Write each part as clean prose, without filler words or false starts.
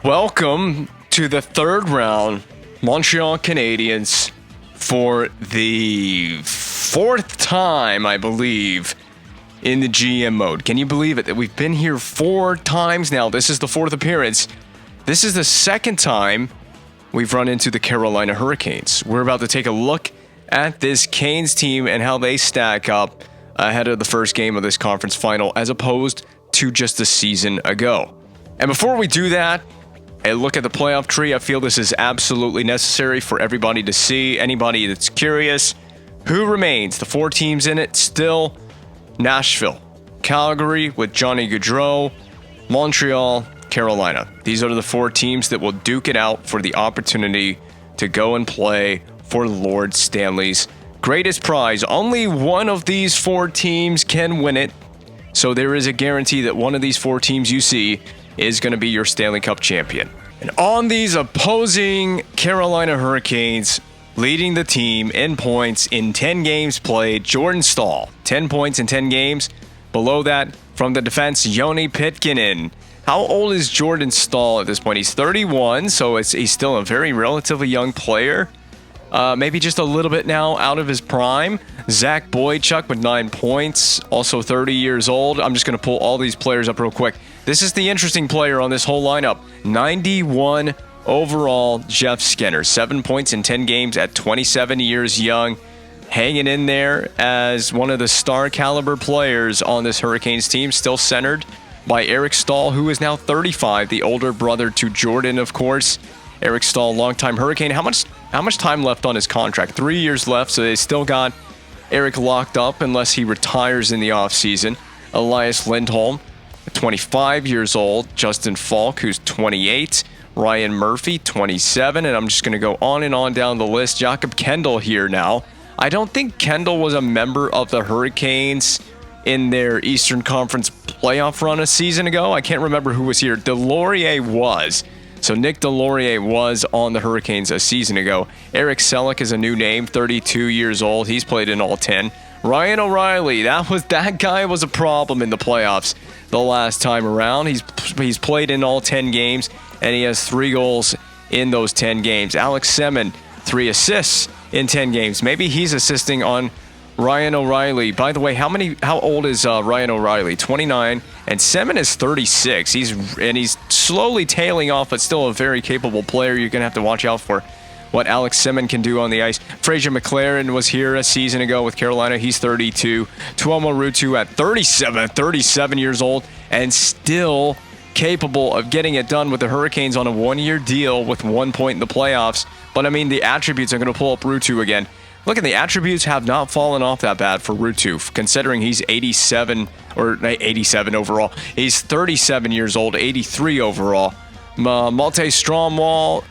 Welcome to the third round, Montreal Canadiens, for the fourth time, I believe, in the GM mode. Can you believe it that we've been here 4 times now? This is the 4th appearance. This is the 2nd time we've run into the Carolina Hurricanes. We're about to take a look at this Canes team and how they stack up ahead of the first game of this conference final as opposed to just a season ago. And before we do that, a look at the playoff tree. I feel this is absolutely necessary for everybody to see. Anybody that's curious, who remains? The 4 teams in it still: Nashville, Calgary with Johnny Gaudreau, Montreal, Carolina. These are the 4 teams that will duke it out for the opportunity to go and play for Lord Stanley's greatest prize. Only one of these 4 teams can win it, so there is a guarantee that one of these 4 teams you see is going to be your Stanley Cup champion. And on these opposing Carolina Hurricanes, leading the team in points in 10 games played, Jordan Staal, 10 points in 10 games. Below that, from the defense, Joni Pitkanen. How old is Jordan Staal at this point? He's 31, so he's still a very relatively young player. Maybe just a little bit now out of his prime. Zach Boychuk with 9 points, also 30 years old. I'm just going to pull all these players up real quick. This is the interesting player on this whole lineup. 91 overall, Jeff Skinner. 7 points in 10 games at 27 years young. Hanging in there as one of the star caliber players on this Hurricanes team. Still centered by Eric Staal, who is now 35, the older brother to Jordan, of course. Eric Staal, longtime Hurricane. How much time left on his contract? 3 years left, so they still got Eric locked up unless he retires in the offseason. Elias Lindholm, 25 years old. Justin Falk, who's 28. Ryan Murphy, 27. And I'm just going to go on and on down the list. Jakob Kendall here now. I don't think Kendall was a member of the Hurricanes in their Eastern Conference playoff run a season ago. I can't remember who was here. Delorier was. So Nick Delorier was on the Hurricanes a season ago. Eric Selleck is a new name, 32 years old. He's played in all 10. Ryan O'Reilly, that guy was a problem in the playoffs the last time around. He's played in all 10 games, and he has 3 goals in those 10 games. Alex Semin, 3 assists in 10 games. Maybe he's assisting on Ryan O'Reilly. By the way, how old is Ryan O'Reilly? 29, and Semin is 36. He's slowly tailing off, but still a very capable player. You're going to have to watch out for what Alex Semin can do on the ice. Fraser McLaren was here a season ago with Carolina. He's 32. Tuomo Ruutu at 37 years old, and still capable of getting it done with the Hurricanes on a 1-year deal with 1 point in the playoffs. But I mean, the attributes, I'm going to pull up Ruutu again. Look, at the attributes have not fallen off that bad for Ruutu, considering he's 87 overall. He's 37 years old, 83 overall. Malte Stromwall.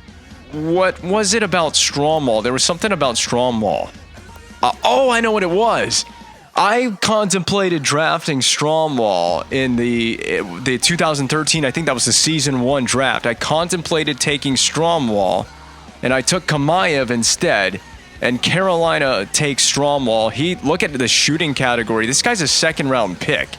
What was it about Stromwall? There was something about Stromwall. I know what it was. I contemplated drafting Stromwall in the 2013, I think that was the season 1 draft. I contemplated taking Stromwall, and I took Kamayev instead. And Carolina takes Stromwall. Look at the shooting category. This guy's a 2nd-round pick.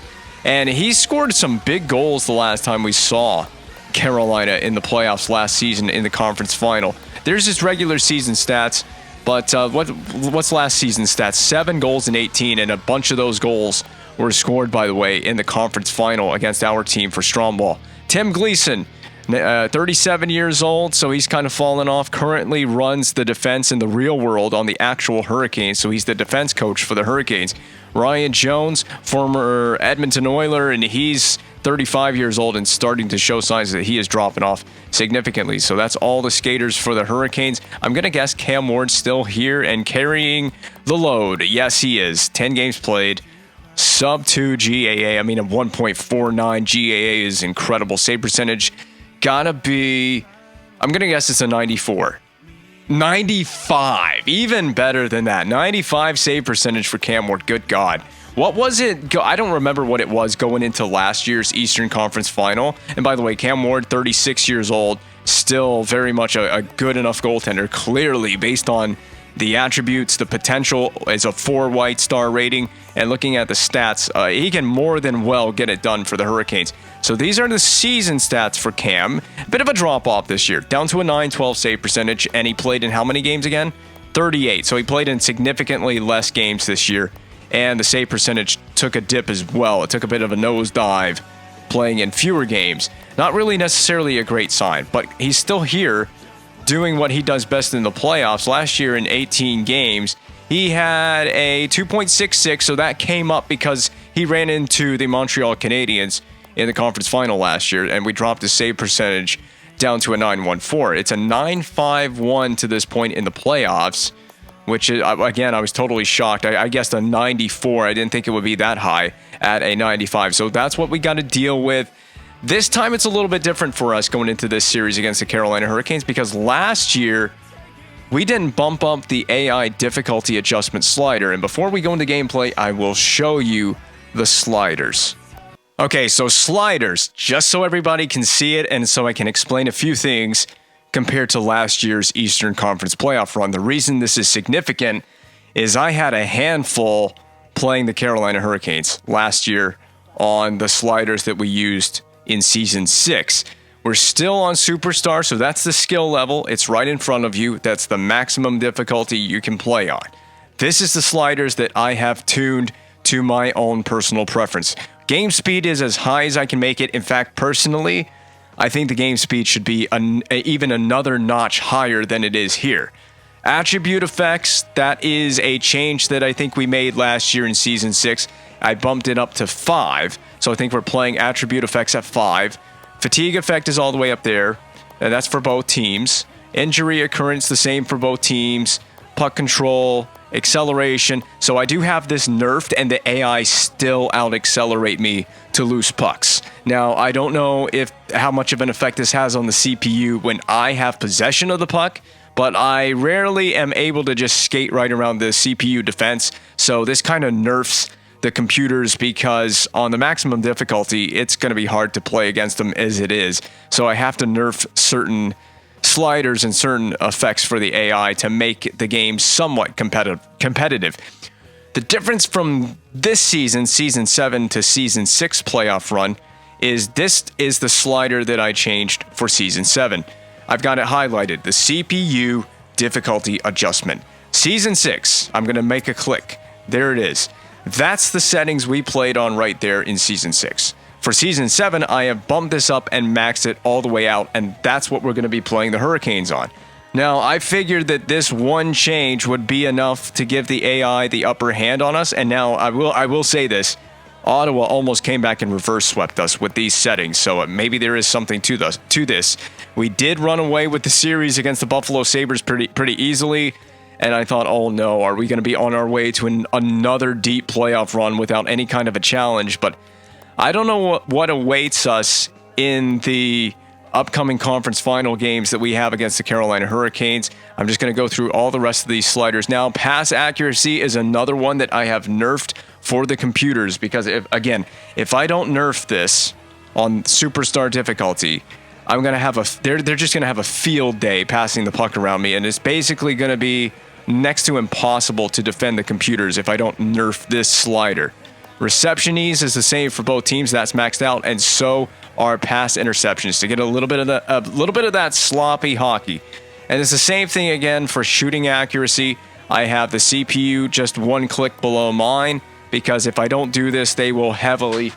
And he scored some big goals the last time we saw Carolina in the playoffs last season in the conference final. There's his regular season stats. But what's last season's stats? 7 goals in 18, and a bunch of those goals were scored, by the way, in the conference final against our team for Stromwall. Tim Gleason, 37 years old, so he's kind of fallen off. Currently runs the defense in the real world on the actual Hurricanes, so he's the defense coach for the Hurricanes. Ryan Jones, former Edmonton Oiler, and he's 35 years old and starting to show signs that he is dropping off significantly. So that's all the skaters for the Hurricanes. I'm going to guess Cam Ward's still here and carrying the load. Yes, he is. 10 games played. Sub 2 GAA. I mean, a 1.49 GAA is incredible. Save percentage gotta be, I'm gonna guess it's a 94. 95, even better than that. 95 save percentage for Cam Ward. Good God. What was it? I don't remember what it was going into last year's Eastern Conference final. And by the way, Cam Ward, 36 years old, still very much a good enough goaltender, clearly, based on the attributes, the potential is a 4 white star rating, and looking at the stats, he can more than well get it done for the Hurricanes. So these are the season stats for Cam. Bit of a drop-off this year, down to a .912 save percentage, and he played in how many games again? 38. So he played in significantly less games this year, and the save percentage took a dip as well. It took a bit of a nosedive playing in fewer games. Not really necessarily a great sign, but he's still here doing what he does best in the playoffs. Last year in 18 games, he had a 2.66, so that came up because he ran into the Montreal Canadiens in the conference final last year, and we dropped his save percentage down to a .914. It's a .951 to this point in the playoffs, which is, again, I was totally shocked. I guessed a 94. I didn't think it would be that high at a 95. So that's what we got to deal with. This time it's a little bit different for us going into this series against the Carolina Hurricanes, because last year we didn't bump up the AI difficulty adjustment slider. And before we go into gameplay, I will show you the sliders. Okay, so sliders, just so everybody can see it and so I can explain a few things compared to last year's Eastern Conference playoff run. The reason this is significant is I had a handful playing the Carolina Hurricanes last year on the sliders that we used in Season 6. We're still on Superstar, so that's the skill level. It's right in front of you. That's the maximum difficulty you can play on. This is the sliders that I have tuned to my own personal preference. Game speed is as high as I can make it. In fact, personally, I think the game speed should be even another notch higher than it is here. Attribute effects, that is a change that I think we made last year in Season 6. I bumped it up to 5, so I think we're playing attribute effects at 5. Fatigue effect is all the way up there, and that's for both teams. Injury occurrence, the same for both teams. Puck control, acceleration. So I do have this nerfed, and the AI still out-accelerate me to loose pucks. Now, I don't know how much of an effect this has on the CPU when I have possession of the puck, but I rarely am able to just skate right around the CPU defense. So this kind of nerfs the computers, because on the maximum difficulty, it's going to be hard to play against them as it is. So I have to nerf certain sliders and certain effects for the AI to make the game somewhat competitive. The difference from this season, Season 7 to Season 6 playoff run, is this is the slider that I changed for Season 7. I've got it highlighted, the CPU difficulty adjustment. Season 6, I'm going to make a click. There it is. That's the settings we played on right there in Season 6. For Season 7, I have bumped this up and maxed it all the way out, and that's what we're going to be playing the Hurricanes on. Now, I figured that this one change would be enough to give the AI the upper hand on us, and now I will say this. Ottawa almost came back and reverse swept us with these settings, so maybe there is something to this. We did run away with the series against the Buffalo Sabres pretty easily, and I thought, oh no, are we going to be on our way to another deep playoff run without any kind of a challenge? But I don't know what awaits us in the upcoming conference final games that we have against the Carolina Hurricanes. I'm just going to go through all the rest of these sliders now. Pass accuracy is another one that I have nerfed for the computers, because if I don't nerf this on Superstar difficulty, I'm going to have they're just going to have a field day passing the puck around me, and it's basically going to be next to impossible to defend the computers if I don't nerf this slider. Reception ease is the same for both teams. That's maxed out, and so are pass interceptions to get a little bit of that sloppy hockey. And it's the same thing again for shooting accuracy. I have the CPU just one click below mine, because if I don't do this, they will heavily...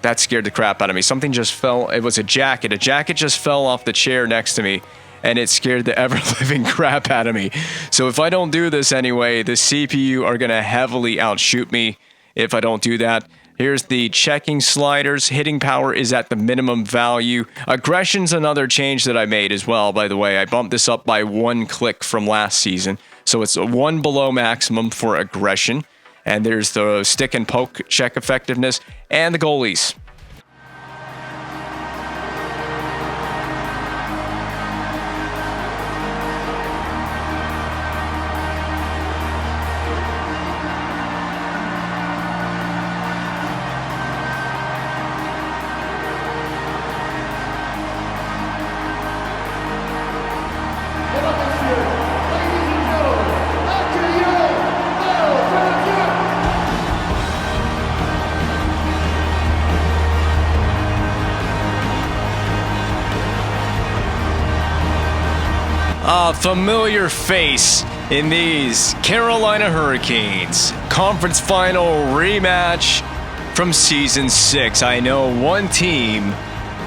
That scared the crap out of me. Something just fell. It was a jacket. A jacket just fell off the chair next to me, and it scared the ever-living crap out of me. So if I don't do this anyway, the CPU are going to heavily outshoot me if I don't do that. Here's the checking sliders. Hitting power is at the minimum value. Aggression's another change that I made as well, by the way. I bumped this up by one click from last season. So it's a one below maximum for aggression. And there's the stick and poke check effectiveness and the goalies. Ladies and gentlemen, a familiar face in these Carolina Hurricanes conference final rematch from Season 6. I know one team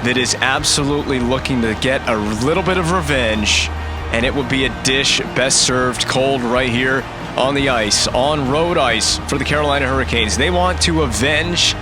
that is absolutely looking to get a little bit of revenge, and it would be a dish best served cold right here on the ice, on road ice for the Carolina Hurricanes. They want to avenge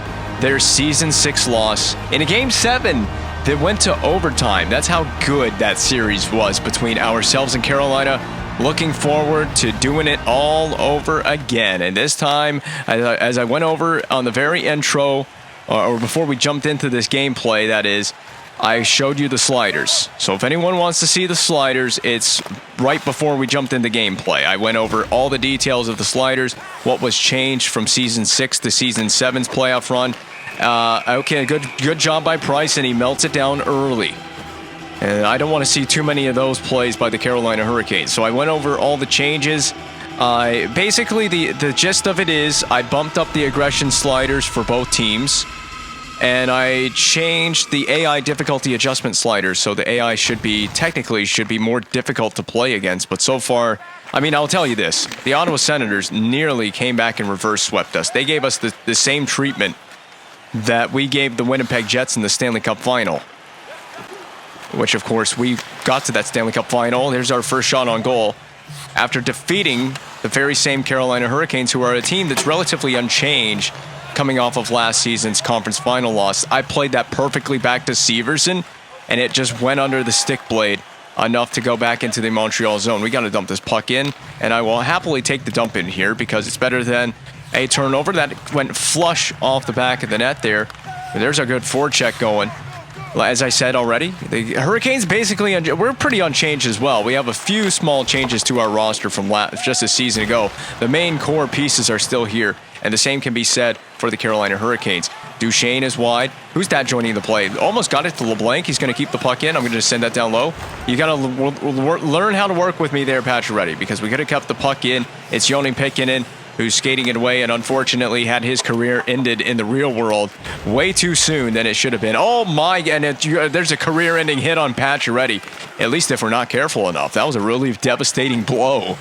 their Season 6 loss in a Game 7 that went to overtime. That's how good that series was between ourselves and Carolina. Looking forward to doing it all over again. And this time, as I went over on the very intro, or before we jumped into this gameplay, that is, I showed you the sliders. So if anyone wants to see the sliders, it's right before we jumped into gameplay. I went over all the details of the sliders, what was changed from Season 6 to Season 7's playoff run. Okay, good job by Price, and he melts it down early. And I don't want to see too many of those plays by the Carolina Hurricanes. So I went over all the changes. Basically, the gist of it is I bumped up the aggression sliders for both teams, and I changed the AI difficulty adjustment sliders, so the AI should be more difficult to play against. But so far, I mean, I'll tell you this. The Ottawa Senators nearly came back and reverse swept us. They gave us the same treatment that we gave the Winnipeg Jets in the Stanley Cup Final, which, of course, we got to that Stanley Cup Final. There's our first shot on goal after defeating the very same Carolina Hurricanes, who are a team that's relatively unchanged coming off of last season's conference final loss. I played that perfectly back to Severson, and it just went under the stick blade enough to go back into the Montreal zone. We got to dump this puck in, and I will happily take the dump in here because it's better than a turnover. That went flush off the back of the net there. There's a good forecheck going. As I said already, the Hurricanes basically, we're pretty unchanged as well. We have a few small changes to our roster from just a season ago. The main core pieces are still here, and the same can be said for the Carolina Hurricanes. Duchesne is wide. Who's that joining the play? Almost got it to LeBlanc. He's going to keep the puck in. I'm going to send that down low. You got to learn how to work with me there, Pacioretty, because we could have kept the puck in. It's Joni Pikkinen who's skating it away, and unfortunately had his career ended in the real world way too soon than it should have been. Oh my, and there's a career-ending hit on Pacioretty, at least if we're not careful enough. That was a really devastating blow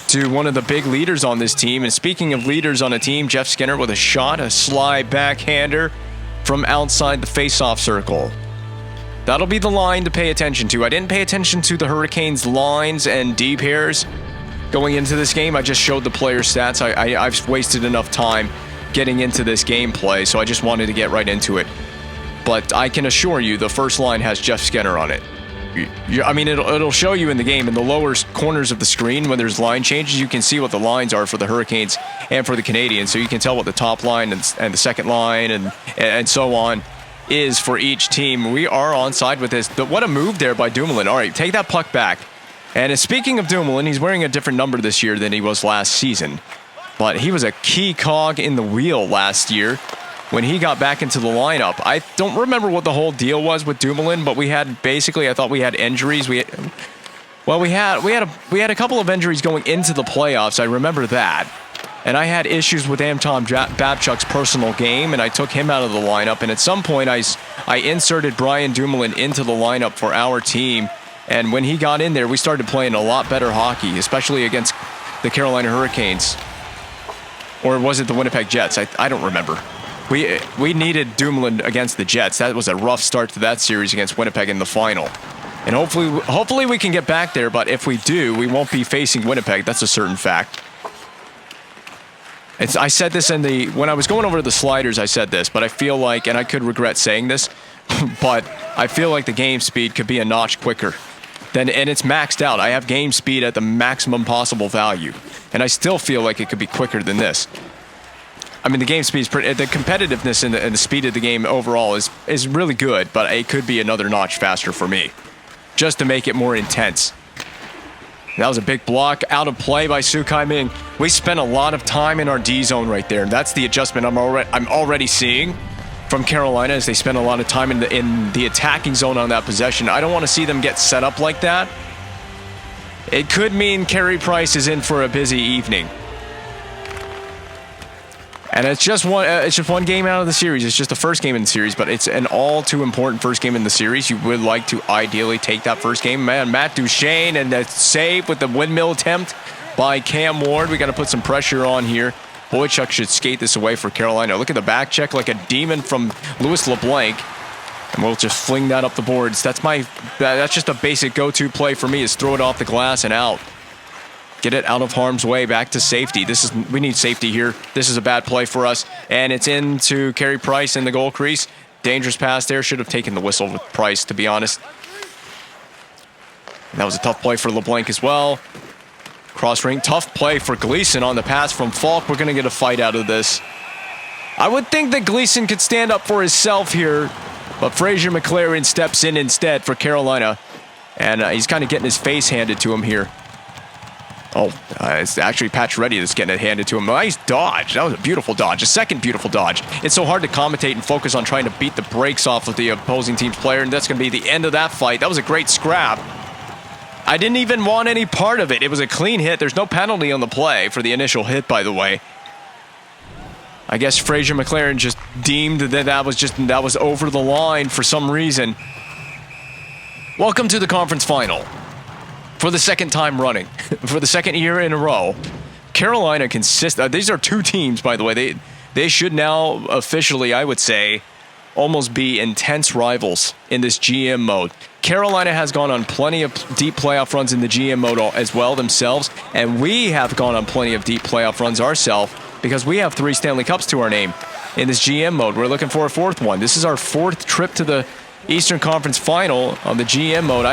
to one of the big leaders on this team. And speaking of leaders on a team, Jeff Skinner with a shot, a slide backhander from outside the face-off circle. That'll be the line to pay attention to. I didn't pay attention to the Hurricanes' lines and D pairs going into this game. I just showed the player stats. I've wasted enough time getting into this gameplay, so I just wanted to get right into it. But I can assure you the first line has Jeff Skinner on it. I mean, it'll show you in the game in the lower corners of the screen when there's line changes. You can see what the lines are for the Hurricanes and for the Canadiens, so you can tell what the top line and the second line and so on is for each team. We are on side with this. What a move there by Dumoulin. All right, take that puck back. And speaking of Dumoulin, he's wearing a different number this year than he was last season. But he was a key cog in the wheel last year when he got back into the lineup. I don't remember what the whole deal was with Dumoulin, but we had basically, I thought we had injuries. We had a couple of injuries going into the playoffs. I remember that. And I had issues with Anton Babchuk's personal game, and I took him out of the lineup. And at some point, I inserted Brian Dumoulin into the lineup for our team. And when he got in there, we started playing a lot better hockey, especially against the Carolina Hurricanes. Or was it the Winnipeg Jets? I don't remember. We needed Dumoulin against the Jets. That was a rough start to that series against Winnipeg in the final. And hopefully we can get back there, but if we do, we won't be facing Winnipeg. That's a certain fact. I said this when I was going over the sliders, I said this, but I feel like, and I could regret saying this, but I feel like the game speed could be a notch quicker. And it's maxed out. I have game speed at the maximum possible value, and I still feel like it could be quicker than this. I mean, the game speed is pretty. The competitiveness and the speed of the game overall is really good, but it could be another notch faster for me, just to make it more intense. That was a big block out of play by Su Kai-Ming. We spent a lot of time in our D zone right there, and that's the adjustment I'm already seeing from Carolina, as they spend a lot of time in the attacking zone on that possession. I don't want to see them get set up like that. It could mean Carey Price is in for a busy evening. And it's just one game out of the series. It's just the first game in the series, but it's an all too important first game in the series. You would like to ideally take that first game. Man, Matt Duchene and that save with the windmill attempt by Cam Ward. We got to put some pressure on here. Boychuk should skate this away for Carolina. Look at the back check like a demon from Louis LeBlanc. And we'll just fling that up the boards. That's just a basic go-to play for me, is throw it off the glass and out. Get it out of harm's way, back to safety. We need safety here. This is a bad play for us. And it's into Carey Price in the goal crease. Dangerous pass there. Should have taken the whistle with Price, to be honest. And that was a tough play for LeBlanc as well. Cross ring. Tough play for Gleason on the pass from Falk. We're going to get a fight out of this. I would think that Gleason could stand up for himself here, but Fraser McLaren steps in instead for Carolina. And he's kind of getting his face handed to him here. It's actually Pacioretty that's getting it handed to him. Nice dodge. That was a beautiful dodge. A second beautiful dodge. It's so hard to commentate and focus on trying to beat the brakes off of the opposing team's player, and that's going to be the end of that fight. That was a great scrap. I didn't even want any part of it. It was a clean hit. There's no penalty on the play for the initial hit, by the way. I guess Fraser McLaren just deemed that was over the line for some reason. Welcome to the conference final. For the second time running, for the second year in a row, Carolina these are two teams, by the way. They should now officially, I would say, almost be intense rivals in this GM mode. Carolina has gone on plenty of deep playoff runs in the GM mode as well themselves, and we have gone on plenty of deep playoff runs ourselves because we have 3 Stanley Cups to our name in this GM mode. We're looking for a 4th one. This is our 4th trip to the Eastern Conference Final on the GM mode.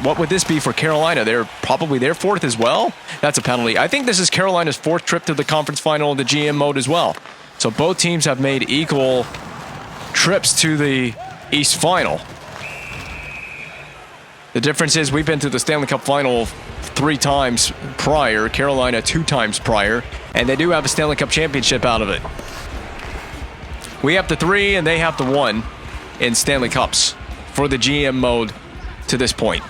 What would this be for Carolina? They're probably their 4th as well? That's a penalty. I think this is Carolina's 4th trip to the conference final of the GM mode as well. So both teams have made equal trips to the East Final. The difference is we've been to the Stanley Cup Final 3 times prior, Carolina 2 times prior, and they do have a Stanley Cup championship out of it. We have the 3 and they have the 1 in Stanley Cups for the GM mode to this point.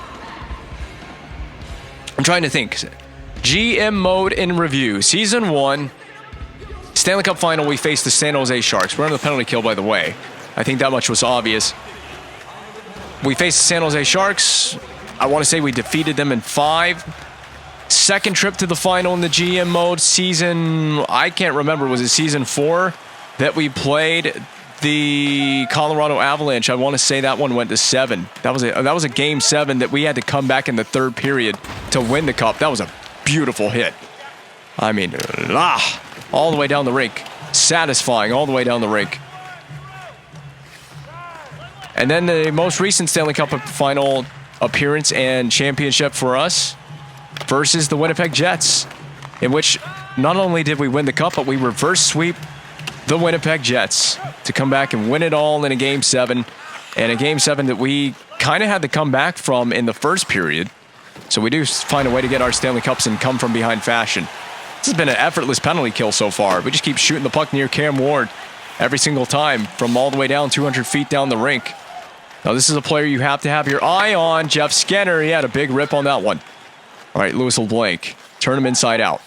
I'm trying to think. GM mode in review. Season 1, Stanley Cup Final, we faced the San Jose Sharks. We're under the penalty kill, by the way. I think that much was obvious. We faced the San Jose Sharks. I want to say we defeated them in 5. Second trip to the final in the GM mode. Season, I can't remember, was it season 4 that we played the Colorado Avalanche? I want to say that one went to 7. That was a game 7 that we had to come back in the 3rd period to win the cup. That was a beautiful hit. I mean, all the way down the rink. Satisfying all the way down the rink. And then the most recent Stanley Cup final appearance and championship for us versus the Winnipeg Jets, in which not only did we win the cup, but we reverse sweep the Winnipeg Jets to come back and win it all in a Game 7, and a Game 7 that we kind of had to come back from in the first period. So we do find a way to get our Stanley Cups in come from behind fashion. This has been an effortless penalty kill so far. We just keep shooting the puck near Cam Ward every single time from all the way down 200 feet down the rink. Now this is a player you have to have your eye on. Jeff Skinner, he had a big rip on that one. All right, Louis LeBlanc, turn him inside out.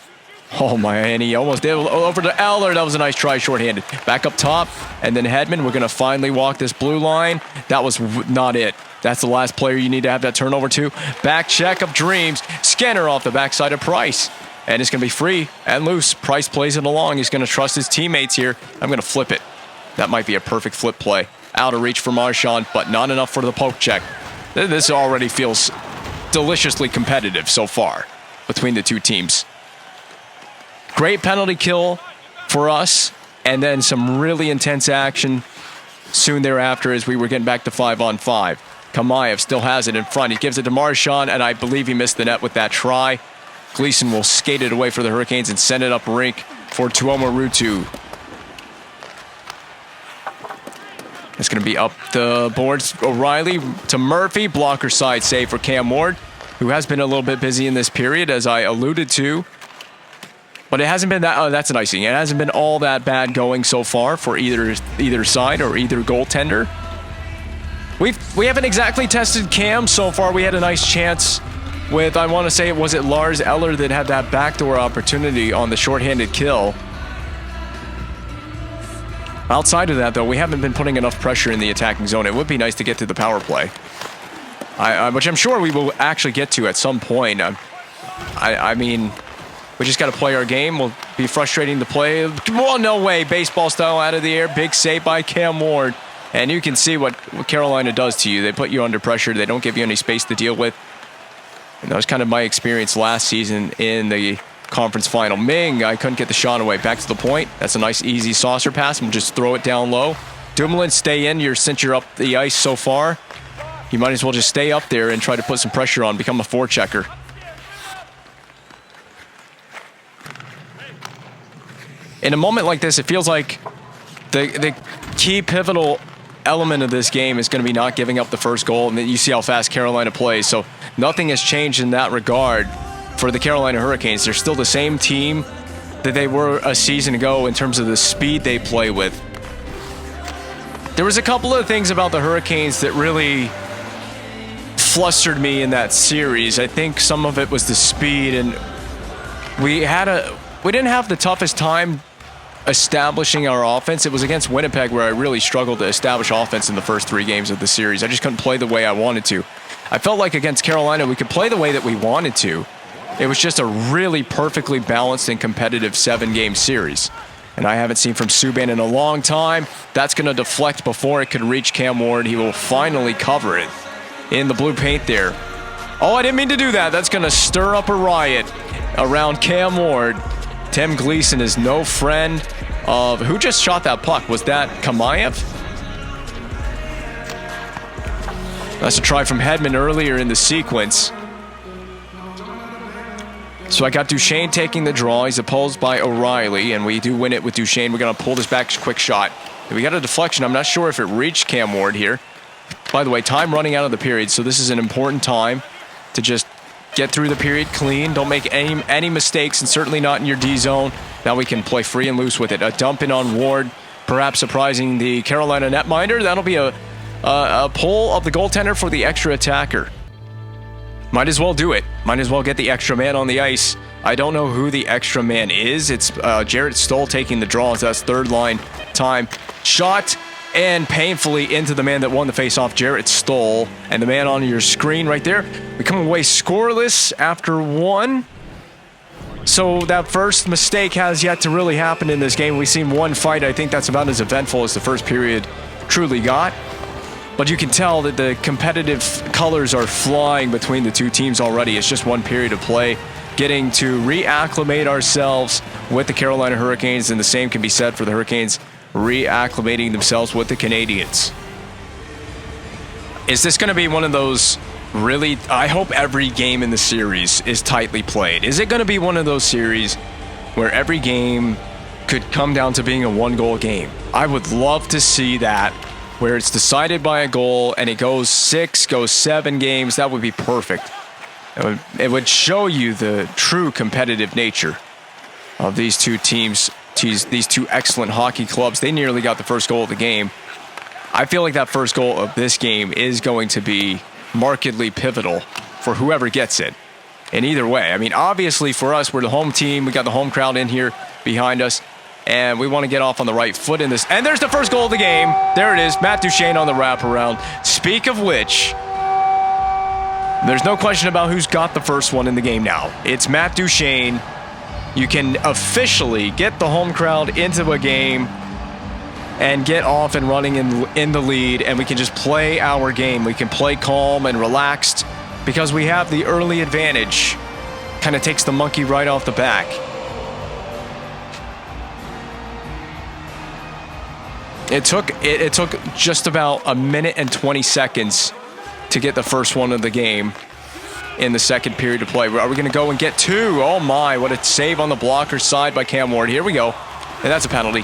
Oh my, and he almost did over to Eller. That was a nice try, shorthanded. Back up top, and then Hedman. We're going to finally walk this blue line. That was not it. That's the last player you need to have that turnover to. Back check of dreams. Skinner off the backside of Price. And it's going to be free and loose. Price plays it along. He's going to trust his teammates here. I'm going to flip it. That might be a perfect flip play. Out of reach for Marchand, but not enough for the poke check. This already feels deliciously competitive so far between the two teams. Great penalty kill for us, and then some really intense action soon thereafter as we were getting back to 5-on-5. Kamayev still has it in front. He gives it to Marchand, and I believe he missed the net with that try. Gleason will skate it away for the Hurricanes and send it up rink for Tuomo Ruutu. It's going to be up the boards. O'Reilly to Murphy. Blocker side save for Cam Ward, who has been a little bit busy in this period, as I alluded to. But it hasn't been that. Oh, that's an icing. It hasn't been all that bad going so far for either side or either goaltender. We haven't exactly tested Cam so far. We had a nice chance with, I want to say, was it Lars Eller that had that backdoor opportunity on the shorthanded kill. Outside of that, though, we haven't been putting enough pressure in the attacking zone. It would be nice to get to the power play, which I'm sure we will actually get to at some point. I mean, we just got to play our game. We'll be frustrating to play. Well, no way. Baseball style out of the air. Big save by Cam Ward. And you can see what Carolina does to you. They put you under pressure. They don't give you any space to deal with. And that was kind of my experience last season in the conference final. Ming, I couldn't get the shot away. Back to the point. That's a nice, easy saucer pass. And just throw it down low. Dumoulin, stay in. Since you're up the ice so far, you might as well just stay up there and try to put some pressure on. Become a forechecker. In a moment like this, it feels like the key pivotal element of this game is going to be not giving up the first goal, and then you see how fast Carolina plays. So nothing has changed in that regard for the Carolina Hurricanes. They're still the same team that they were a season ago in terms of the speed they play with. There was a couple of things about the Hurricanes that really flustered me in that series. I think some of it was the speed, and we didn't have the toughest time establishing our offense. It was against Winnipeg where I really struggled to establish offense in the first 3 games of the series. I just couldn't play the way I wanted to. I felt like against Carolina we could play the way that we wanted to. It was just a really perfectly balanced and competitive 7-game series. And I haven't seen from Subban in a long time. That's going to deflect before it could reach Cam Ward. He will finally cover it in the blue paint there. Oh, I didn't mean to do that. That's going to stir up a riot around Cam Ward. Tim Gleason is no friend of... Who just shot that puck? Was that Kamayev? That's a try from Hedman earlier in the sequence. So I got Duchesne taking the draw. He's opposed by O'Reilly, and we do win it with Duchesne. We're going to pull this back. Quick shot. We got a deflection. I'm not sure if it reached Cam Ward here. By the way, time running out of the period, so this is an important time to just get through the period clean. Don't make any mistakes, and certainly not in your D zone. Now we can play free and loose with it. A dump in on Ward, perhaps surprising the Carolina netminder. That'll be a pull of the goaltender for the extra attacker. Might as well do it. Might as well get the extra man on the ice. I don't know who the extra man is. It's Jarrett Stoll taking the draw. So that's third line time. Shot and painfully into the man that won the faceoff, Jarrett Stoll. And the man on your screen right there. We come away scoreless after 1. So that first mistake has yet to really happen in this game. We've seen one fight. I think that's about as eventful as the first period truly got. But you can tell that the competitive colors are flying between the two teams already. It's just one period of play. Getting to reacclimate ourselves with the Carolina Hurricanes, and the same can be said for the Hurricanes reacclimating themselves with the Canadiens. Is this going to be one of those really... I hope every game in the series is tightly played. Is it going to be one of those series where every game could come down to being a 1-goal game? I would love to see that, where it's decided by a goal and it goes 6, goes 7 games. That would be perfect. It would show you the true competitive nature of these two teams, these two excellent hockey clubs. They nearly got the first goal of the game. I feel like that first goal of this game is going to be markedly pivotal for whoever gets it. And either way, I mean, obviously for us, we're the home team. We got the home crowd in here behind us. And we want to get off on the right foot in this. And there's the first goal of the game. There it is. Matt Duchesne on the wraparound. Speak of which, there's no question about who's got the first one in the game now. It's Matt Duchesne. You can officially get the home crowd into a game and get off and running in the lead. And we can just play our game. We can play calm and relaxed because we have the early advantage. Kind of takes the monkey right off the back. It took just about a minute and 20 seconds to get the first one of the game in the second period of play. Are we going to go and get 2? Oh my, what a save on the blocker side by Cam Ward. Here we go. And that's a penalty.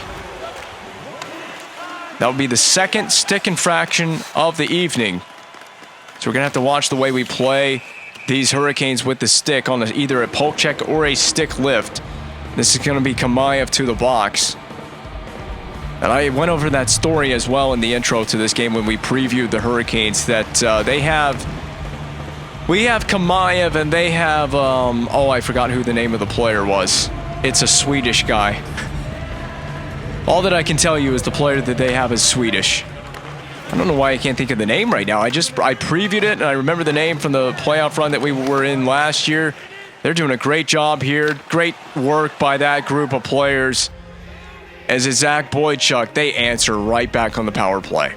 That would be the second stick infraction of the evening. So we're going to have to watch the way we play these Hurricanes with the stick on either a poke check or a stick lift. This is going to be Kamayev to the box. And I went over that story as well in the intro to this game when we previewed the Hurricanes, that we have Kamayev and they have, I forgot who the name of the player was. It's a Swedish guy. All that I can tell you is the player that they have is Swedish. I don't know why I can't think of the name right now. I previewed it, and I remember the name from the playoff run that we were in last year. They're doing a great job here. Great work by that group of players. As is Zach Boychuk, they answer right back on the power play.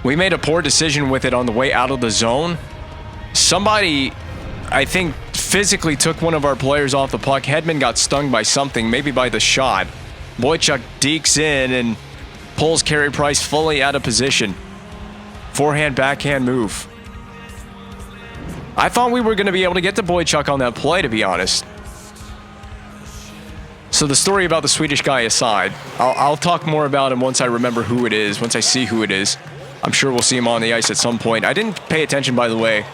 We made a poor decision with it on the way out of the zone. Somebody, I think, physically took one of our players off the puck. Hedman got stung by something, maybe by the shot. Boychuk dekes in and pulls Carey Price fully out of position. Forehand, backhand move. I thought we were going to be able to get to Boychuk on that play, to be honest. So the story about the Swedish guy aside, I'll talk more about him once I remember who it is, once I see who it is. I'm sure we'll see him on the ice at some point. I didn't pay attention, by the way.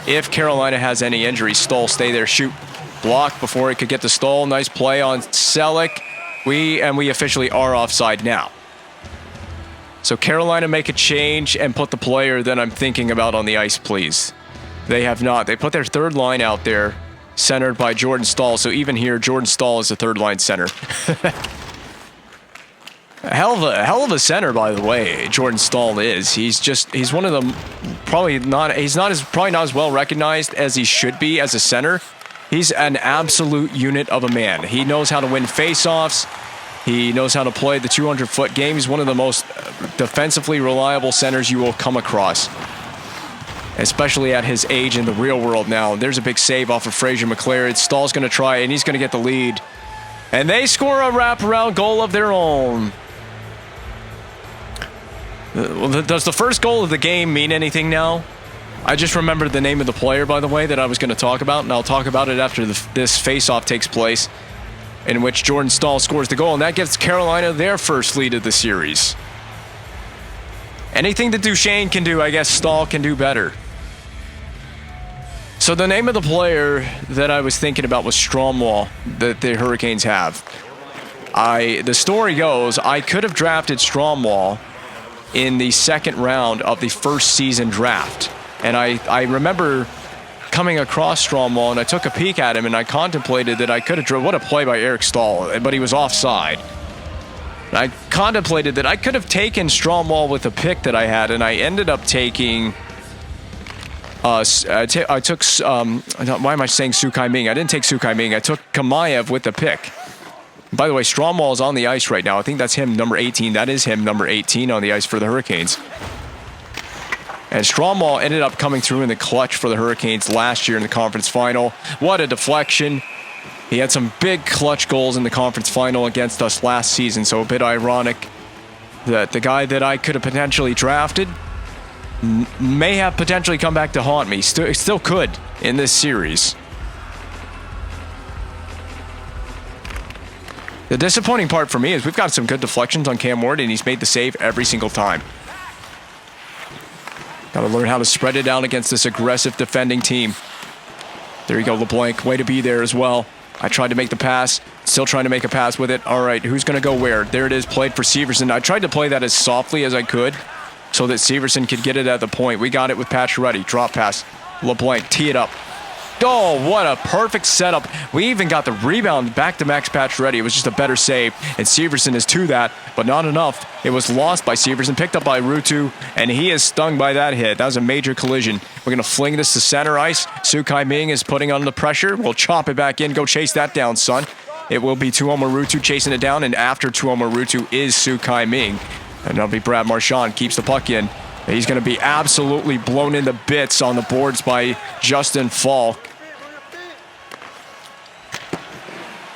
If Carolina has any injuries, Stoll, stay there, shoot. Block before it could get to Stoll. Nice play on Selleck. We officially are offside now. So Carolina make a change and put the player that I'm thinking about on the ice, please. They have not. They put their third line out there, centered by Jordan Staal. So even here, Jordan Staal is the third line center. Hell of a center, by the way. Jordan Staal is. He's one of the probably not as well recognized as he should be as a center. He's an absolute unit of a man. He knows how to win faceoffs. He knows how to play the 200-foot game. He's one of the most defensively reliable centers you will come across, especially at his age in the real world now. There's a big save off of Fraser McLaren. Stahl's going to try, and he's going to get the lead. And they score a wraparound goal of their own. Does the first goal of the game mean anything now? I just remembered the name of the player, by the way, that I was going to talk about, and I'll talk about it after this face-off takes place, in which Jordan Staal scores the goal, and that gives Carolina their first lead of the series. Anything that Duchesne can do, I guess Staal can do better. So the name of the player that I was thinking about was Stromwall, that the Hurricanes have. The story goes, I could have drafted Stromwall in the second round of the first season draft. And I remember coming across Stromwall, and I took a peek at him, and I contemplated that I could have what a play by Eric Staal, but he was offside. And I contemplated that I could have taken Stromwall with the pick that I had, and I ended up taking why am I saying Sukai Ming? I didn't take Sukai Ming. I took Kamayev with the pick. By the way, Stromwall is on the ice right now. I think that's him, number 18. That is him, number 18 on the ice for the Hurricanes. And Stromwall ended up coming through in the clutch for the Hurricanes last year in the conference final. What a deflection. He had some big clutch goals in the conference final against us last season, so a bit ironic that the guy that I could have potentially drafted may have potentially come back to haunt me. Still could in this series. The disappointing part for me is we've got some good deflections on Cam Ward, and he's made the save every single time. Got to learn how to spread it out against this aggressive defending team. There you go, LeBlanc. Way to be there as well. I tried to make the pass. Still trying to make a pass with it. All right, who's going to go where? There it is, played for Severson. I tried to play that as softly as I could so that Severson could get it at the point. We got it with Pacioretty. Drop pass. LeBlanc, tee it up. Oh, what a perfect setup. We even got the rebound back to Max Pacioretty. It was just a better save, and Severson is to that, but not enough. It was lost by Severson, picked up by Ruutu, and he is stung by that hit. That was a major collision. We're going to fling this to center ice. Sukai Ming is putting on the pressure. We'll chop it back in. Go chase that down, son. It will be Tuomo Ruutu chasing it down, and after Tuomo Ruutu is Sukai Ming. And that'll be Brad Marchand, keeps the puck in. He's going to be absolutely blown into bits on the boards by Justin Falk.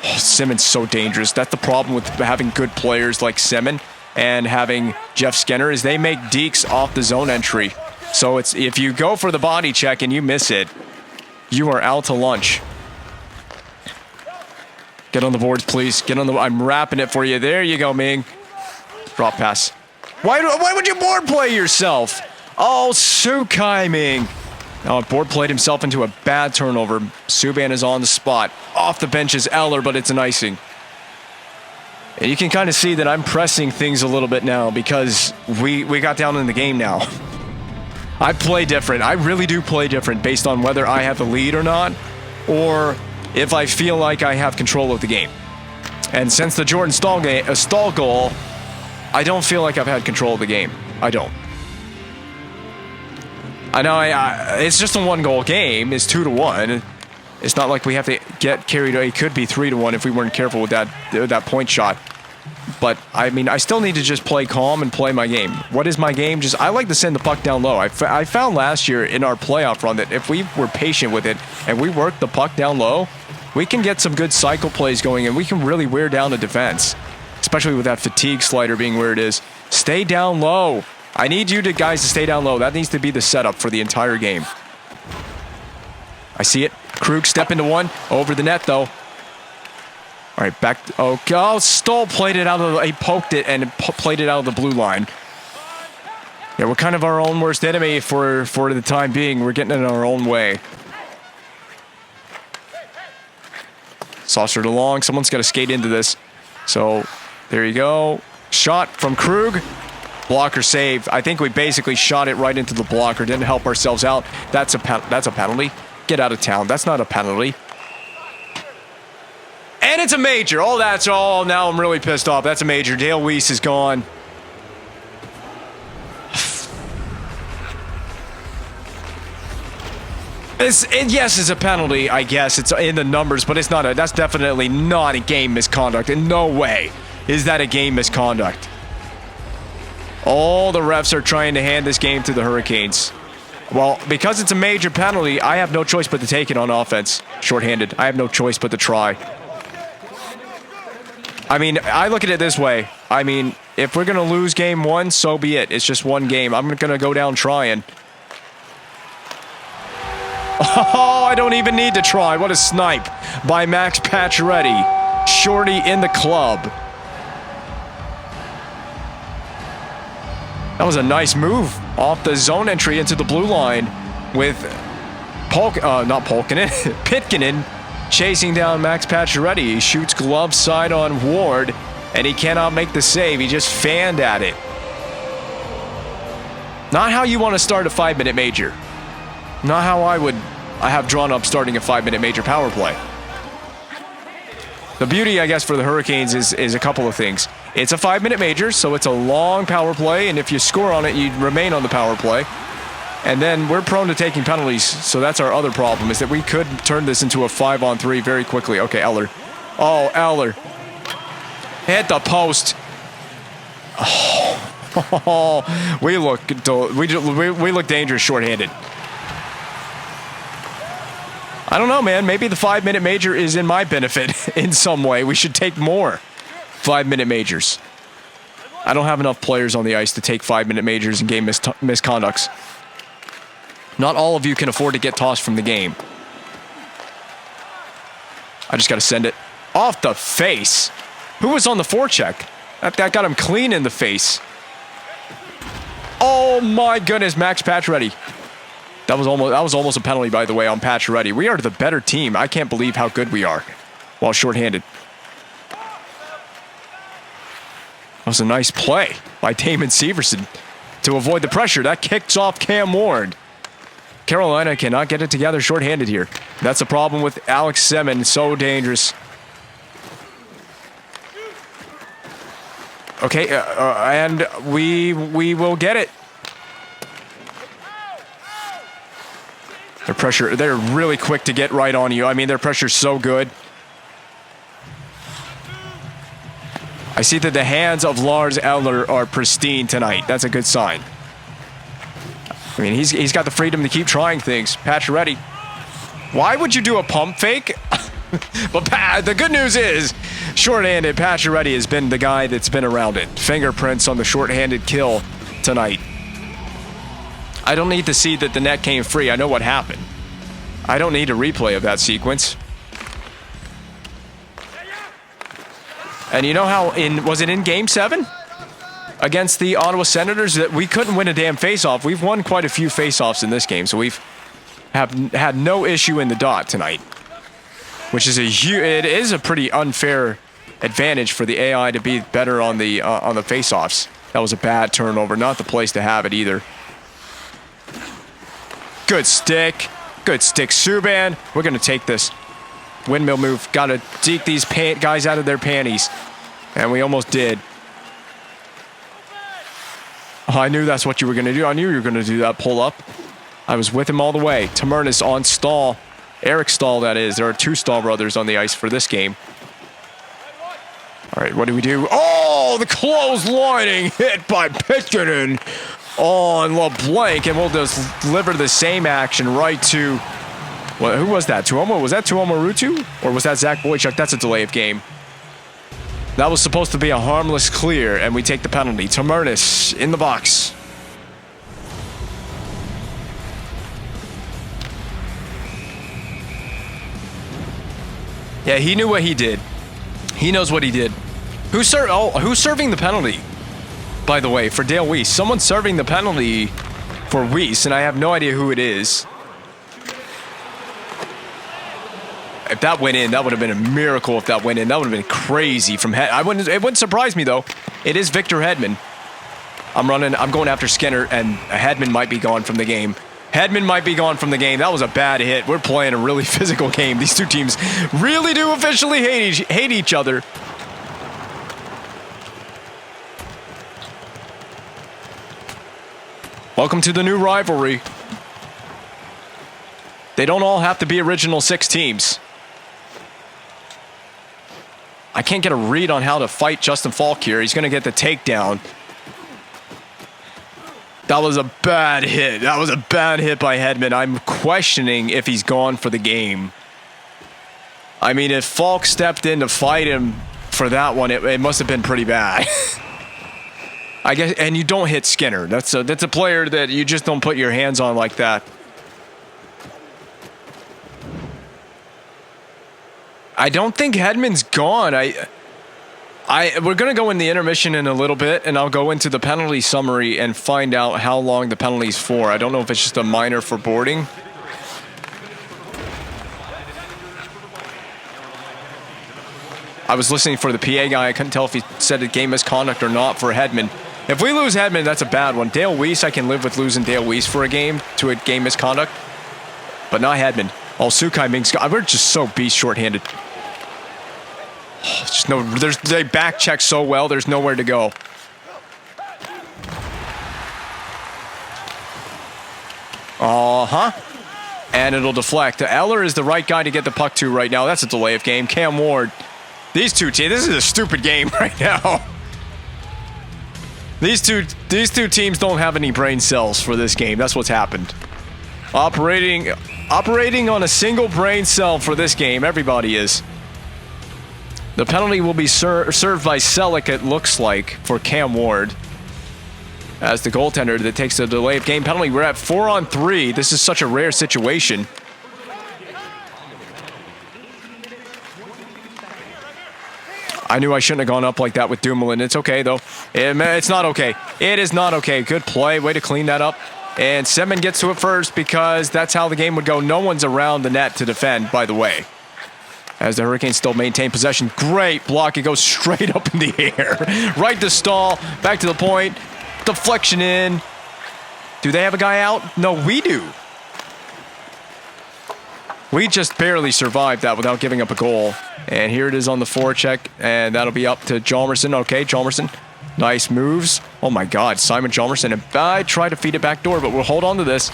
Oh, Simmons so dangerous. That's the problem with having good players like Simmons and having Jeff Skinner is they make dekes off the zone entry. So it's if you go for the body check and you miss it, you are out to lunch. Get on the boards, please. Get on the. I'm wrapping it for you. There you go, Ming. Drop pass. Why would you board play yourself? Oh, Sukai Ming. Oh, board played himself into a bad turnover. Subban is on the spot. Off the bench is Eller, but it's an icing. And you can kind of see that I'm pressing things a little bit now because we got down in the game now. I play different. I really do play different based on whether I have the lead or not, or if I feel like I have control of the game. And since the Jordan Staal goal, I don't feel like I've had control of the game. I don't. I know it's just a 1-goal game. It's 2-1. It's not like we have to get carried away. It could be 3-1 if we weren't careful with that point shot. But, I mean, I still need to just play calm and play my game. What is my game? I like to send the puck down low. I found last year in our playoff run that if we were patient with it and we worked the puck down low, we can get some good cycle plays going and we can really wear down the defense. Especially with that fatigue slider being where it is. Stay down low. I need you guys to stay down low. That needs to be the setup for the entire game. I see it. Krug step into one. Over the net, though. All right, back. Oh, Stoll played it out of the... He poked it and played it out of the blue line. Yeah, we're kind of our own worst enemy for the time being. We're getting in our own way. Saucered along. Someone's got to skate into this. So, there you go. Shot from Krug. Blocker saved. I think we basically shot it right into the blocker. Didn't help ourselves out. That's a penalty. Get out of town. That's not a penalty. And it's a major. Oh, that's all. Now I'm really pissed off. That's a major. Dale Weiss is gone. Yes, it's a penalty, I guess. It's in the numbers, but it's not that's definitely not a game misconduct. In no way is that a game misconduct. All the refs are trying to hand this game to the Hurricanes. Well, because it's a major penalty, I have no choice but to take it on offense. Shorthanded. I have no choice but to try. I mean, I look at it this way. I mean, if we're going to lose game 1, so be it. It's just one game. I'm going to go down trying. Oh, I don't even need to try. What a snipe by Max Pacioretty. Shorty in the club. That was a nice move off the zone entry into the blue line with Pitkinen chasing down Max Pacioretty. He shoots glove side on Ward, and he cannot make the save. He just fanned at it. Not how you want to start a 5-minute major. Not how I have drawn up starting a 5-minute major power play. The beauty, I guess, for the Hurricanes is a couple of things. It's a 5-minute major, so it's a long power play, and if you score on it, you remain on the power play. And then we're prone to taking penalties, so that's our other problem, is that we could turn this into a 5-on-3 very quickly. Okay, Eller. Oh, Eller. Hit the post. Oh, we look dangerous shorthanded. I don't know, man. Maybe the 5-minute major is in my benefit in some way. We should take more 5-minute majors. I don't have enough players on the ice to take 5-minute majors and game misconducts. Not all of you can afford to get tossed from the game. I just got to send it off the face. Who was on the forecheck? That got him clean in the face. Oh my goodness, Max Pacioretty. That was almost a penalty, by the way, on Pacioretty. We are the better team. I can't believe how good we are while shorthanded. That was a nice play by Damon Severson to avoid the pressure. That kicks off Cam Ward. Carolina cannot get it together shorthanded here. That's the problem with Alex Semin. So dangerous. Okay, and we will get it. Their pressure, they're really quick to get right on you. I mean, their pressure's so good. I see that the hands of Lars Eller are pristine tonight. That's a good sign. I mean, he's got the freedom to keep trying things. Pacioretty. Why would you do a pump fake? But the good news is, shorthanded Pacioretty has been the guy that's been around it. Fingerprints on the shorthanded kill tonight. I don't need to see that the net came free. I know what happened. I don't need a replay of that sequence. And you know how was it in Game 7 against the Ottawa Senators that we couldn't win a damn face-off? We've won quite a few face-offs in this game, so we've had no issue in the dot tonight, which is it is a pretty unfair advantage for the AI to be better on the face-offs. That was a bad turnover, not the place to have it either. Good stick, Subban. We're gonna take this. Windmill move. Got to deke these guys out of their panties. And we almost did. Oh, I knew that's what you were going to do. I knew you were going to do that pull up. I was with him all the way. Tamernis on Stahl. Eric Stahl, that is. There are 2 Stahl brothers on the ice for this game. All right, what do we do? Oh, the clotheslining hit by Pitkanen on LeBlanc, and we'll just deliver the same action right to, well, who was that? Tuomo? Was that Tuomo Rutu? Or was that Zach Boychuk? That's a delay of game. That was supposed to be a harmless clear, and we take the penalty. Tamernis in the box. Yeah, he knew what he did. He knows what he did. Who's serving the penalty? By the way, for Dale Weiss. Someone's serving the penalty for Weiss, and I have no idea who it is. If that went in, that would have been a miracle if that went in. That would have been crazy from it wouldn't surprise me, though. It is Victor Hedman. I'm going after Skinner, and Hedman might be gone from the game. Hedman might be gone from the game. That was a bad hit. We're playing a really physical game. These 2 teams really do officially hate each other. Welcome to the new rivalry. They don't all have to be original 6 teams. I can't get a read on how to fight Justin Falk here. He's going to get the takedown. That was a bad hit. That was a bad hit by Hedman. I'm questioning if he's gone for the game. I mean, if Falk stepped in to fight him for that one, it must have been pretty bad. I guess, and you don't hit Skinner. That's a player that you just don't put your hands on like that. I don't think Hedman's gone. We're going to go in the intermission in a little bit, and I'll go into the penalty summary and find out how long the penalty's for. I don't know if it's just a minor for boarding. I was listening for the PA guy. I couldn't tell if he said a game misconduct or not for Hedman. If we lose Hedman, that's a bad one. Dale Weiss, I can live with losing Dale Weiss for a game to a game misconduct, but not Hedman. Oh, Sukai Ming's got, we're just so beast shorthanded. They back check so well, there's nowhere to go. And it'll deflect. Eller is the right guy to get the puck to right now. That's a delay of game. Cam Ward. These 2 teams, this is a stupid game right now. These two teams don't have any brain cells for this game. That's what's happened. Operating on a single brain cell for this game. Everybody is. The penalty will be served by Selleck, it looks like, for Cam Ward. As the goaltender that takes the delay of game penalty. We're at 4-on-3. This is such a rare situation. I knew I shouldn't have gone up like that with Dumoulin. It's okay, though. It's not okay. It is not okay. Good play. Way to clean that up. And Semin gets to it first because that's how the game would go. No one's around the net to defend, by the way. As the Hurricanes still maintain possession. Great block. It goes straight up in the air. Right to Stahl. Back to the point. Deflection in. Do they have a guy out? No, we do. We just barely survived that without giving up a goal. And here it is on the forecheck. And that'll be up to Hjalmarsson. Okay, Hjalmarsson. Nice moves. Oh my God, Simon Hjalmarsson. And I try to feed it back door, but we'll hold on to this.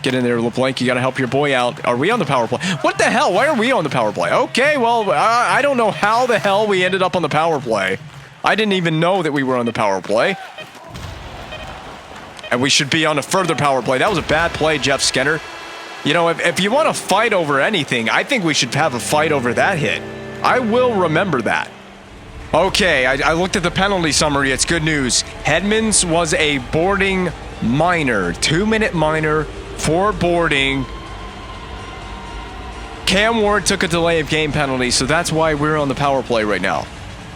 Get in there, LeBlanc. You got to help your boy out. Are we on the power play? What the hell? Why are we on the power play? Okay, well, I don't know how the hell we ended up on the power play. I didn't even know that we were on the power play. And we should be on a further power play. That was a bad play, Jeff Skinner. You know, if you want to fight over anything, I think we should have a fight over that hit. I will remember that. Okay, I looked at the penalty summary. It's good news. Hedman's was a boarding minor. 2-minute minor for boarding. Cam Ward took a delay of game penalty, so that's why we're on the power play right now.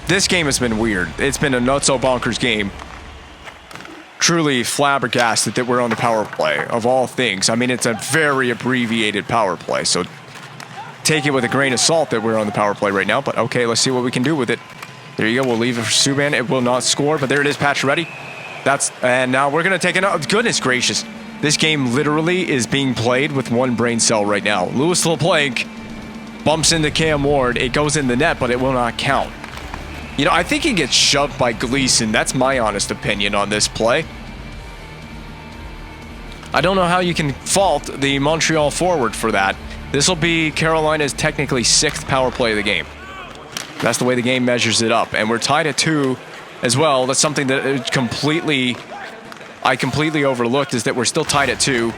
This game has been weird. It's been a nutso-bonkers game. Truly flabbergasted that we're on the power play, of all things. I mean, it's a very abbreviated power play, so take it with a grain of salt that we're on the power play right now. But okay, let's see what we can do with it. There you go. We'll leave it for Subban. It will not score, but there it is, patch ready. And now we're going to take it out. Goodness gracious. This game literally is being played with one brain cell right now. Louis LeBlanc bumps into Cam Ward. It goes in the net, but it will not count. You know, I think he gets shoved by Gleason. That's my honest opinion on this play. I don't know how you can fault the Montreal forward for that. This will be Carolina's technically 6th power play of the game. That's the way the game measures it up. And we're tied at 2 as well. That's something that I completely overlooked, is that we're still tied at 2.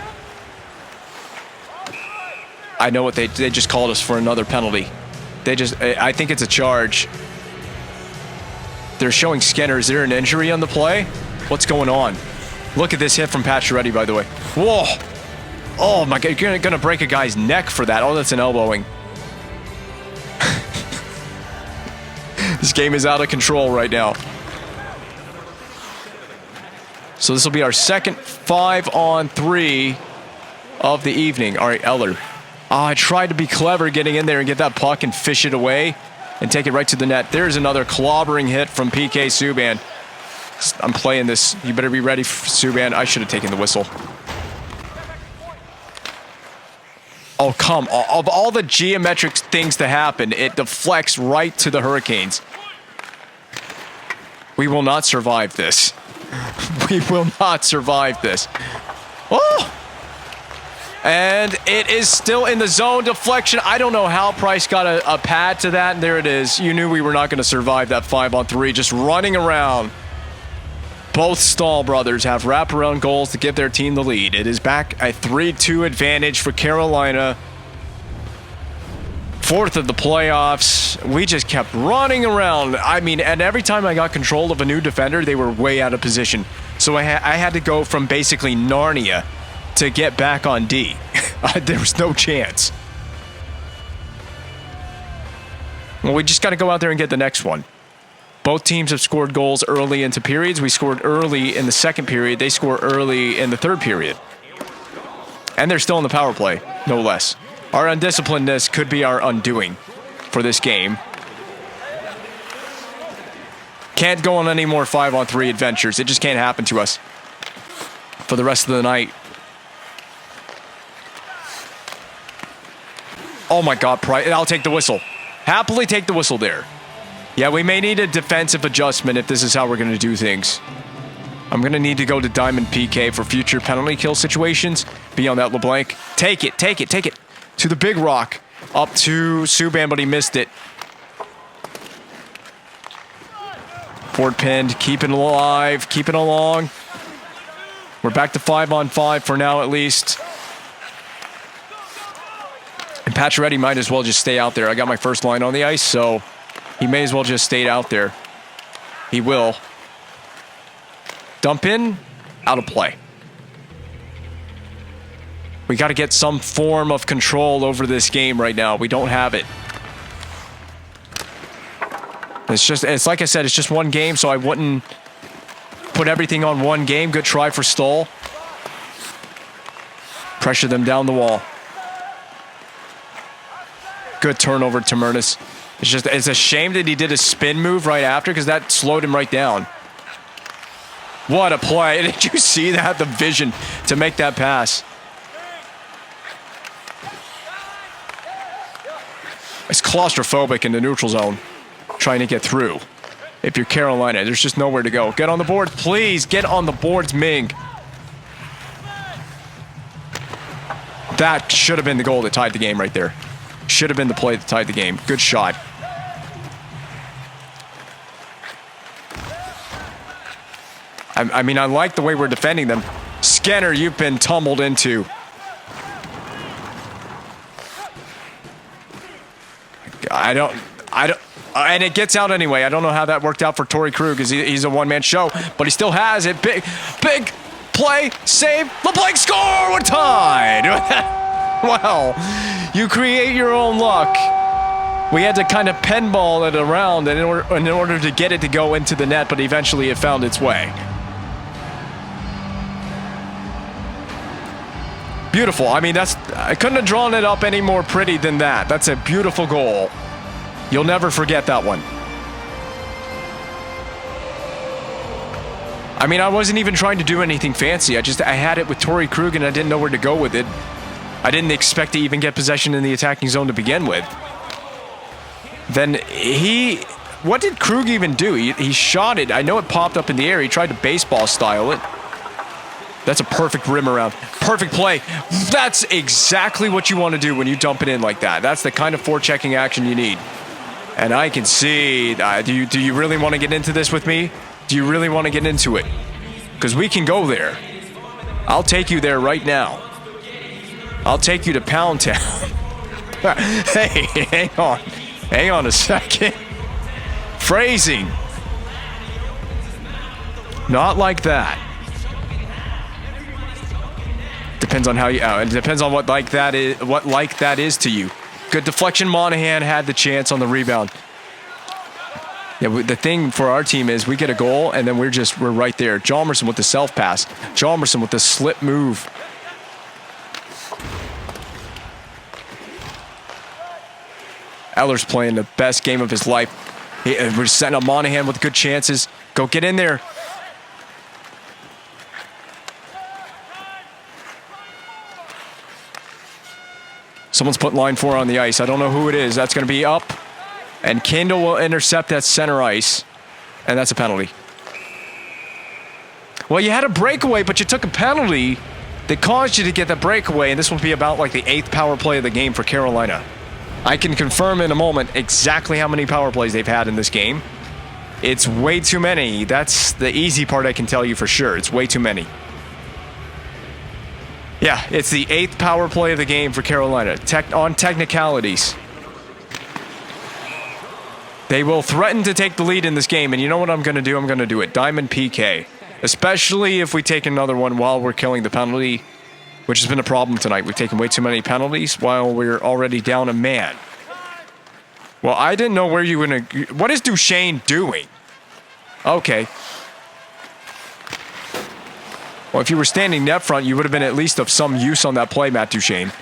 I know what they just called us for another penalty. I think it's a charge. They're showing Skinner. Is there an injury on the play? What's going on? Look at this hit from Pacioretty, by the way. Whoa! Oh my God, you're gonna break a guy's neck for that. Oh, that's an elbowing. This game is out of control right now. So this will be our second 5-on-3 of the evening. All right, Eller. Oh, I tried to be clever getting in there and get that puck and fish it away and take it right to the net. There's another clobbering hit from PK Subban. I'm playing this. You better be ready, Subban. I should have taken the whistle. Oh, come on. Of all the geometric things to happen, it deflects right to the Hurricanes. We will not survive this. We will not survive this. Oh! And it is still in the zone. Deflection. I don't know how Price got a pad to that. And there it is. You knew we were not going to survive that 5-on-3. Just running around. Both Stahl brothers have wraparound goals to give their team the lead. It is back a 3-2 advantage for Carolina. 4th of the playoffs. We just kept running around. I mean, and every time I got control of a new defender, they were way out of position. So I had to go from basically Narnia to get back on D. There was no chance. Well, we just got to go out there and get the next one. Both teams have scored goals early into periods. We scored early in the second period. They score early in the third period. And they're still in the power play, no less. Our undisciplinedness could be our undoing for this game. Can't go on any more 5-on-3 adventures. It just can't happen to us for the rest of the night. Oh my God, Price. I'll take the whistle. Happily take the whistle there. Yeah, we may need a defensive adjustment if this is how we're going to do things. I'm going to need to go to Diamond PK for future penalty kill situations. Be on that LeBlanc. Take it, take it, take it. To the big rock. Up to Subban, but he missed it. Ford pinned. Keep it alive. Keep it along. We're back to 5-on-5 for now, at least. And Pacioretty might as well just stay out there. I got my first line on the ice, so he may as well just stay out there. He will. Dump in. Out of play. We got to get some form of control over this game right now. We don't have it. It's like I said, it's just one game, so I wouldn't put everything on one game. Good try for Stahl. Pressure them down the wall. Good turnover to Murnus. It's a shame that he did a spin move right after, because that slowed him right down. What a play. Did you see that? The vision to make that pass. It's claustrophobic in the neutral zone, trying to get through. If you're Carolina, there's just nowhere to go. Get on the board, please. Get on the boards, Ming. That should have been the goal that tied the game right there. Should have been the play that tied the game. Good shot. I mean, I like the way we're defending them. Skinner, you've been tumbled into. I don't, and it gets out anyway. I don't know how that worked out for Torrey Krug, because he's a one-man show, but he still has it. Big play, save, LeBlanc score, we're tied. Well, you create your own luck. We had to kind of pinball it around in order to get it to go into the net, but eventually it found its way. Beautiful. I mean, I couldn't have drawn it up any more pretty than that. That's a beautiful goal. You'll never forget that one. I mean, I wasn't even trying to do anything fancy. I had it with Torrey Krug, and I didn't know where to go with it. I didn't expect to even get possession in the attacking zone to begin with. then what did Krug even do? He shot it. I know it popped up in the air. He tried to baseball style it. That's a perfect rim around. Perfect play. That's exactly what you want to do when you dump it in like that. That's the kind of forechecking action you need. And I can see, do you really want to get into this with me? Do you really want to get into it? Because we can go there. I'll take you there right now. I'll take you to Pound Town. Hey, hang on. Hang on a second. Phrasing. Not like that. Depends on how you. It depends on what like that is. What like that is to you. Good deflection. Monahan had the chance on the rebound. Yeah, the thing for our team is we get a goal and then we're right there. Hjalmarsson with the self pass. Hjalmarsson with the slip move. Eller's playing the best game of his life. We're setting up Monahan with good chances. Go get in there. Someone's put line 4 on the ice. I don't know who it is. That's going to be up. And Kindle will intercept that center ice. And that's a penalty. Well, you had a breakaway, but you took a penalty that caused you to get the breakaway. And this will be about like the 8th power play of the game for Carolina. I can confirm in a moment exactly how many power plays they've had in this game. It's way too many. That's the easy part I can tell you for sure. It's way too many. Yeah, it's the 8th power play of the game for Carolina. On technicalities. They will threaten to take the lead in this game, and you know what I'm going to do? I'm going to do it. Diamond PK. Especially if we take another one while we're killing the penalty, which has been a problem tonight. We've taken way too many penalties while we're already down a man. Well, I didn't know where you were going to... What is Duchesne doing? Okay. Well, if you were standing net front, you would have been at least of some use on that play, Matt Duchesne.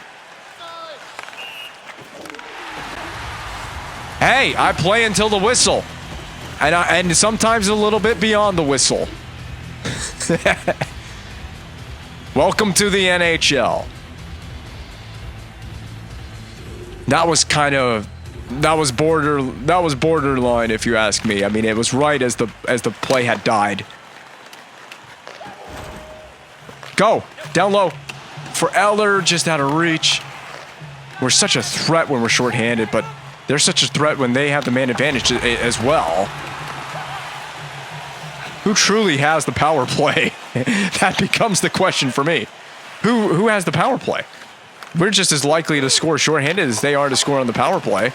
Hey, I play until the whistle. And sometimes a little bit beyond the whistle. Welcome to the NHL. That was borderline, if you ask me. I mean, it was right as the play had died. Go down low for Eller, just out of reach. We're such a threat when we're shorthanded, but they're such a threat when they have the man advantage as well. Who truly has the power play? That becomes the question for me. Who has the power play? We're just as likely to score shorthanded as they are to score on the power play.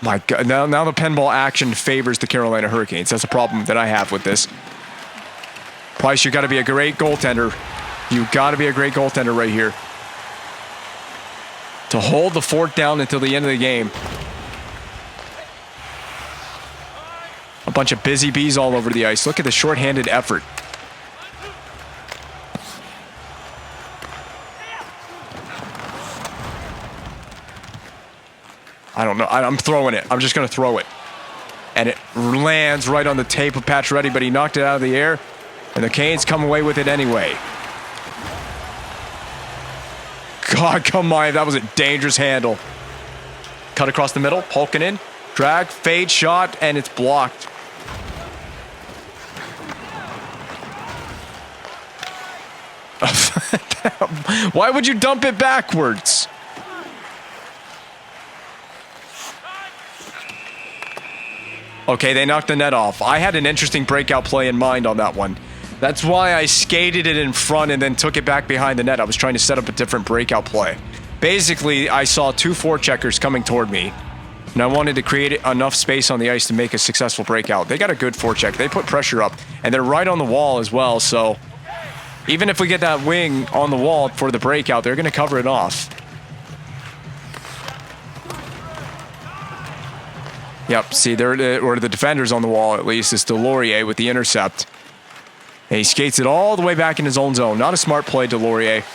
My God, now the pinball action favors the Carolina Hurricanes. That's a problem that I have with this. Price, you got to be a great goaltender. You got to be a great goaltender right here. To hold the fort down until the end of the game. A bunch of busy bees all over the ice. Look at the shorthanded effort. I don't know. I'm throwing it. I'm just going to throw it. And it lands right on the tape of Pacioretty, but he knocked it out of the air. And the Canes come away with it anyway. God, come on. That was a dangerous handle. Cut across the middle. Polkinen. Drag. Fade shot. And it's blocked. Why would you dump it backwards? Okay, they knocked the net off. I had an interesting breakout play in mind on that one. That's why I skated it in front and then took it back behind the net. I was trying to set up a different breakout play. Basically, I saw 2 forecheckers coming toward me, and I wanted to create enough space on the ice to make a successful breakout. They got a good forecheck. They put pressure up, and they're right on the wall as well, so even if we get that wing on the wall for the breakout, they're going to cover it off. Yep, see, or the defender's on the wall at least. It's Delorier with the intercept. And he skates it all the way back in his own zone. Not a smart play, Delorier.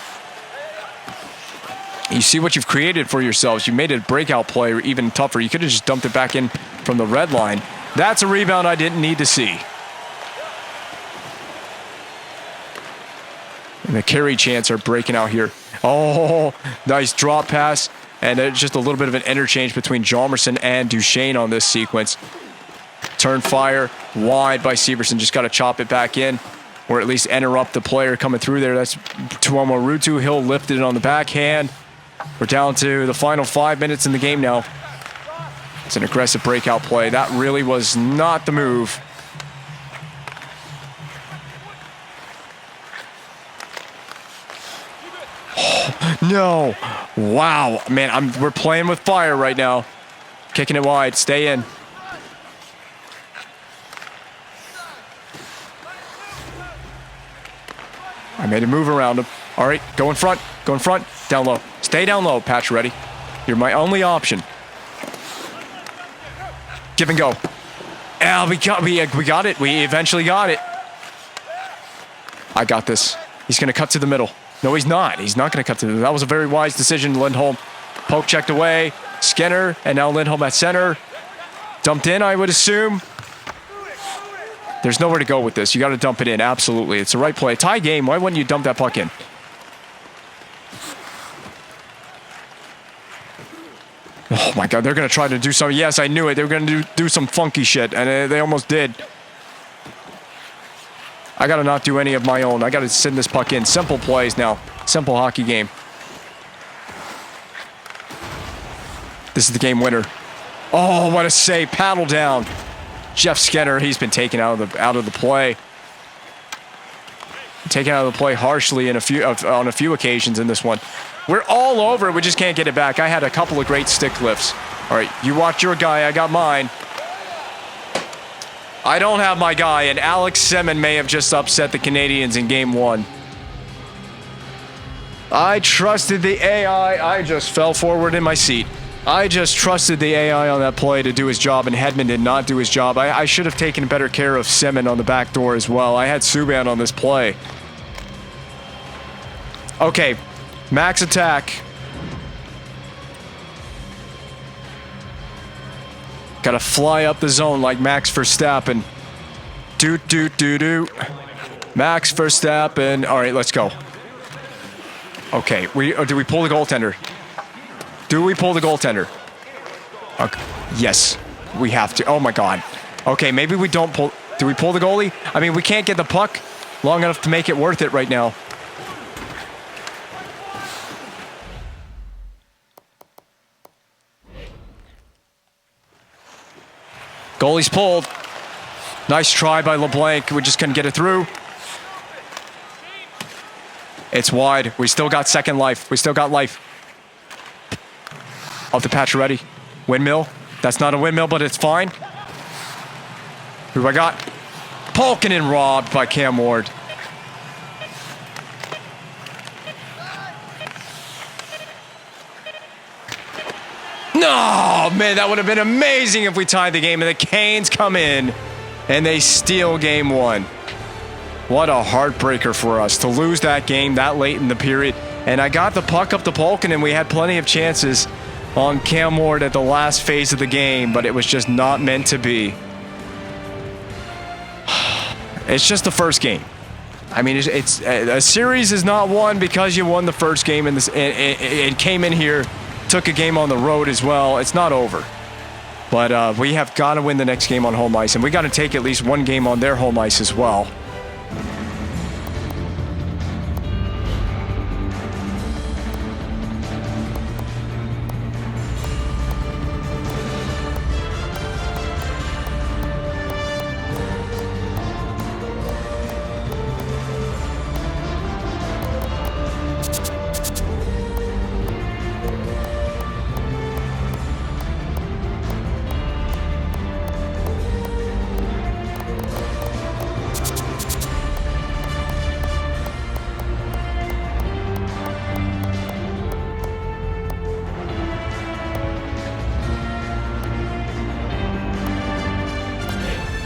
You see what you've created for yourselves. You made a breakout play even tougher. You could have just dumped it back in from the red line. That's a rebound I didn't need to see. And the carry chants are breaking out here. Oh, nice drop pass. And just a little bit of an interchange between Hjalmarsson and Duchesne on this sequence. Turn fire wide by Severson. Just got to chop it back in, or at least interrupt the player coming through there. That's Tuomo Ruutu. He'll lift it on the backhand. We're down to the final 5 minutes in the game now. It's an aggressive breakout play. That really was not the move. Oh, no. Wow. Man, we're playing with fire right now. Kicking it wide. Stay in. I made a move around him. All right, go in front. Go in front. Down low. Stay down low, Pacioretty. You're my only option. Give and go. We got it. We eventually got it. I got this. He's going to cut to the middle. No, he's not. He's not going to cut to the middle. That was a very wise decision, Lindholm. Poke checked away. Skinner, and now Lindholm at center. Dumped in, I would assume. There's nowhere to go with this. You got to dump it in. Absolutely. It's the right play. Tie game. Why wouldn't you dump that puck in? Oh, my God. They're going to try to do something. Yes, I knew it. They were going to do some funky shit, and they almost did. I got to not do any of my own. I got to send this puck in. Simple plays now. Simple hockey game. This is the game winner. Oh, what a save. Paddle down. Jeff Skinner, he's been taken out of the play. Taken out of the play harshly on a few occasions in this one. We're all over it. We just can't get it back. I had a couple of great stick lifts. All right, you watch your guy. I got mine. I don't have my guy, and Alex Semin may have just upset the Canadiens in Game 1. I trusted the AI. I just fell forward in my seat. I just trusted the AI on that play to do his job, and Hedman did not do his job. I should have taken better care of Semin on the back door as well. I had Subban on this play. Okay, max attack. Gotta fly up the zone like Max Verstappen. Doot. Max Verstappen. All right, let's go. Okay, do we pull the goaltender? Do we pull the goaltender? Okay. Yes, we have to. Oh, my God. Okay, maybe we don't pull. Do we pull the goalie? I mean, we can't get the puck long enough to make it worth it right now. Goalie's pulled. Nice try by LeBlanc. We just couldn't get it through. It's wide. We still got second life. We still got life. Off the Pacioretty. Windmill. That's not a windmill, but it's fine. Who do I got? Polkinen robbed by Cam Ward. No, man, that would have been amazing if we tied the game and the Canes come in and they steal Game 1. What a heartbreaker for us to lose that game that late in the period. And I got the puck up to Polkinen. We had plenty of chances on Cam Ward at the last phase of the game, but it was just not meant to be. It's just the first game. I mean, it's a series is not won because you won the first game and came in here, took a game on the road as well. It's not over. But we have got to win the next game on home ice, and we got to take at least one game on their home ice as well.